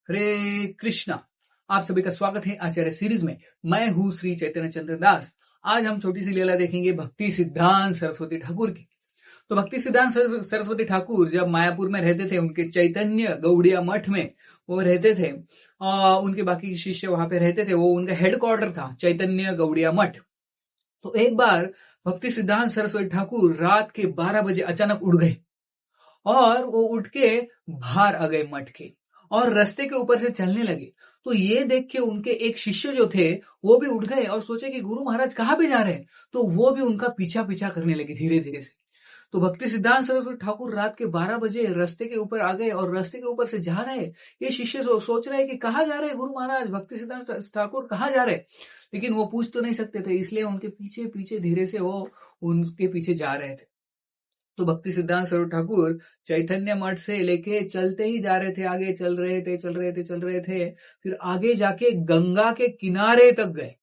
हरे कृष्णा। आप सभी का स्वागत है आचार्य सीरीज में। मैं हूँ श्री चैतन्य चंद्र दास। आज हम छोटी सी लीला देखेंगे भक्ति सिद्धांत सरस्वती ठाकुर की। तो भक्ति सिद्धांत सरस्वती ठाकुर जब मायापुर में रहते थे, उनके चैतन्य गौड़िया मठ में वो रहते थे और उनके बाकी शिष्य वहां पे रहते थे। वो उनका हेडक्वार्टर था, चैतन्य गौड़िया मठ। तो एक बार भक्ति सिद्धांत सरस्वती ठाकुर रात के 12 बजे अचानक उठ गए और वो उठ के बाहर आ गए मठ के और रास्ते के ऊपर से चलने लगे। तो ये देख के उनके एक शिष्य जो थे वो भी उठ गए और सोचे कि गुरु महाराज कहाँ पे जा रहे हैं। तो वो भी उनका पीछा पीछा करने लगे धीरे धीरे से। तो भक्ति सिद्धांत सरस्वती ठाकुर रात के 12 बजे रास्ते के ऊपर आ गए और रास्ते के ऊपर से जा रहे हैं। ये शिष्य सोच रहे हैं कि कहाँ जा रहे हैं गुरु महाराज, भक्ति सिद्धांत ठाकुर कहाँ जा रहे हैं। लेकिन वो पूछ तो नहीं सकते थे, इसलिए उनके पीछे पीछे धीरे से वो उनके पीछे जा रहे थे। तो भक्ति सिद्धांत सरस्वती ठाकुर चैतन्य मठ से लेके चलते ही जा रहे थे, आगे चल रहे थे। फिर आगे जाके गंगा के किनारे तक गए।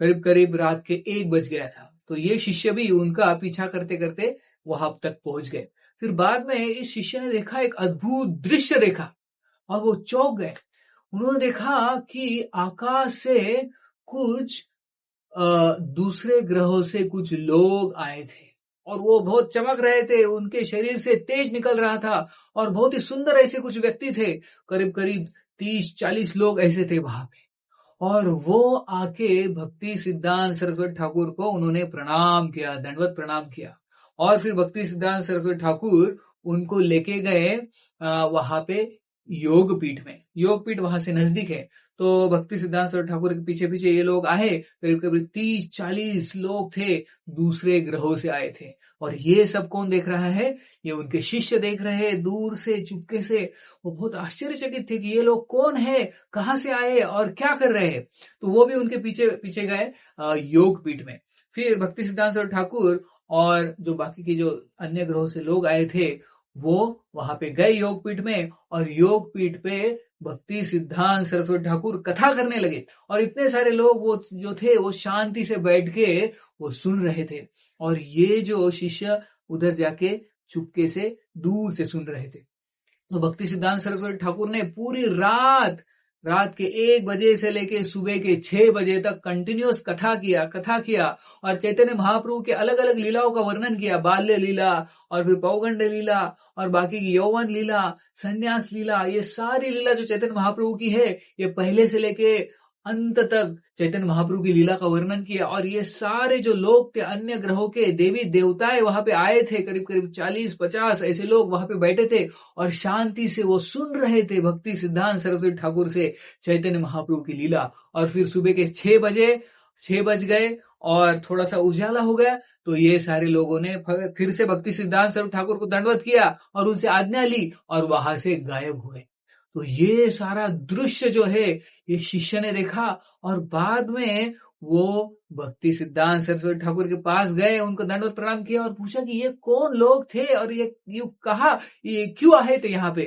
करीब करीब रात के 1 बज गया था। तो ये शिष्य भी उनका पीछा करते करते वहां तक पहुंच गए। फिर बाद में इस शिष्य ने देखा, एक अद्भुत दृश्य देखा और वो चौंक गए। उन्होंने देखा कि आकाश से कुछ दूसरे ग्रहों से कुछ लोग आए थे और वो बहुत चमक रहे थे, उनके शरीर से तेज निकल रहा था और बहुत ही सुंदर ऐसे कुछ व्यक्ति थे। करीब करीब 30-40 लोग ऐसे थे वहां पे। और वो आके भक्ति सिद्धांत सरस्वती ठाकुर को उन्होंने प्रणाम किया, दंडवत प्रणाम किया। और फिर भक्ति सिद्धांत सरस्वती ठाकुर उनको लेके गए वहां पे योग पीठ में। योग पीठ वहां से नजदीक है। तो भक्ति सिद्धांत सरस्वती ठाकुर के पीछे पीछे ये लोग आए। करीब करीब 30-40 लोग थे, दूसरे ग्रहों से आए थे। और ये सब कौन देख रहा है? ये उनके शिष्य देख रहे हैं दूर से, चुपके से। वो बहुत आश्चर्यचकित थे कि ये लोग कौन है, कहाँ से आए और क्या कर रहे हैं। तो वो भी उनके पीछे पीछे गए योग पीठ में। फिर भक्ति सिद्धांत सरस्वती ठाकुर और जो बाकी के जो अन्य ग्रहों से लोग आए थे वो वहां पे गए योग पीठ में। और योग पीठ पे भक्ति सिद्धांत सरस्वती ठाकुर कथा करने लगे और इतने सारे लोग वो जो थे वो शांति से बैठ के वो सुन रहे थे। और ये जो शिष्य उधर जाके चुपके से दूर से सुन रहे थे। तो भक्ति सिद्धांत सरस्वती ठाकुर ने पूरी रात के 1 बजे से लेके सुबह के 6 बजे तक कंटिन्यूअस कथा किया और चैतन्य महाप्रभु के अलग अलग लीलाओं का वर्णन किया। बाल्य लीला और फिर पौगंड लीला और बाकी की यौवन लीला, संन्यास लीला, ये सारी लीला जो चैतन्य महाप्रभु की है, ये पहले से लेके अंत तक चैतन्य महाप्रभु की लीला का वर्णन किया। और ये सारे जो लोग थे, अन्य ग्रहों के देवी देवताएं वहां पे आए थे। करीब करीब 40-50 ऐसे लोग वहां पे बैठे थे और शांति से वो सुन रहे थे भक्ति सिद्धांत सरस्वती ठाकुर से चैतन्य महाप्रभु की लीला। और फिर सुबह के 6 बज गए और थोड़ा सा उजाला हो गया। तो ये सारे लोगों ने फिर से भक्ति सिद्धांत सरस्वती ठाकुर को दंडवत किया और उनसे आज्ञा ली और वहां से गायब हुए। तो ये सारा दृश्य जो है ये शिष्य ने देखा और बाद में वो भक्ति सिद्धांत सरस्वती ठाकुर के पास गए, उनको दंडवत प्रणाम किया और पूछा कि ये कौन लोग थे और ये क्यों आए थे यहाँ पे।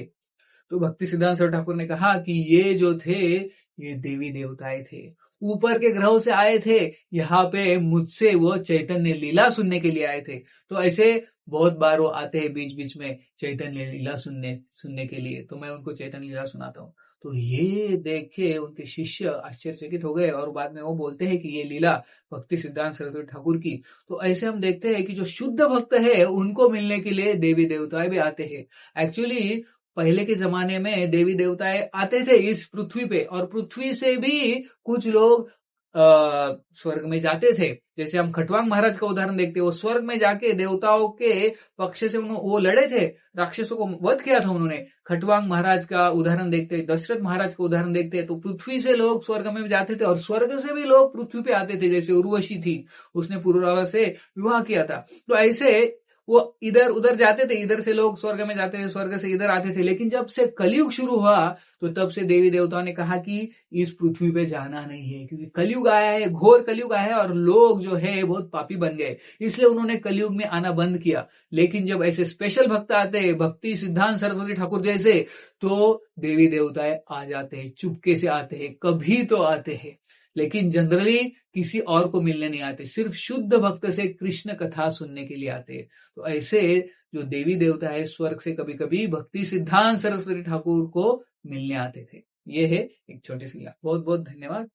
तो भक्ति सिद्धांत सरस्वती ठाकुर ने कहा कि ये जो थे ये देवी देवताएं थे, ऊपर के ग्रहों से आए थे। यहाँ पे मुझसे वो चैतन्य लीला सुनने के लिए आए थे। तो ऐसे बहुत बार वो आते हैं बीच बीच में चैतन्य लीला सुनने के लिए। तो मैं उनको चैतन्य लीला सुनाता हूँ। तो ये देख के उनके शिष्य आश्चर्यचकित हो गए और बाद में वो बोलते हैं कि ये लीला भक्ति सिद्धांत सरस्वती ठाकुर की। तो ऐसे हम देखते हैं कि जो शुद्ध भक्त है उनको मिलने के लिए देवी देवताएं भी आते हैं। एक्चुअली पहले के जमाने में देवी देवताएं आते थे इस पृथ्वी पे और पृथ्वी से भी कुछ लोग स्वर्ग में जाते थे। जैसे हम खटवांग महाराज का उदाहरण देखते हैं, वो स्वर्ग में जाके देवताओं के पक्ष से वो लड़े थे, राक्षसों को वध किया था उन्होंने। खटवांग महाराज का उदाहरण देखते हैं, दशरथ महाराज का उदाहरण देखते हैं। तो पृथ्वी से लोग स्वर्ग में जाते थे और स्वर्ग से भी लोग पृथ्वी पे आते थे। जैसे उर्वशी थी, उसने पुरुरवा से विवाह किया था। तो ऐसे वो इधर उधर जाते थे, इधर से लोग स्वर्ग में जाते थे, स्वर्ग से इधर आते थे। लेकिन जब से कलयुग शुरू हुआ तो तब से देवी देवताओं ने कहा कि इस पृथ्वी पे जाना नहीं है, क्योंकि कलयुग आया है, घोर कलयुग आया है और लोग जो है बहुत पापी बन गए। इसलिए उन्होंने कलयुग में आना बंद किया। लेकिन जब ऐसे स्पेशल भक्त आते हैं, भक्ति सिद्धांत सरस्वती ठाकुर जैसे, तो देवी देवताएं आ जाते हैं, चुपके से आते हैं, कभी तो आते हैं। लेकिन जनरली किसी और को मिलने नहीं आते, सिर्फ शुद्ध भक्त से कृष्ण कथा सुनने के लिए आते हैं। तो ऐसे जो देवी देवता है स्वर्ग से कभी कभी भक्ति सिद्धांत सरस्वती ठाकुर को मिलने आते थे। ये है एक छोटी सी लीला। बहुत बहुत धन्यवाद।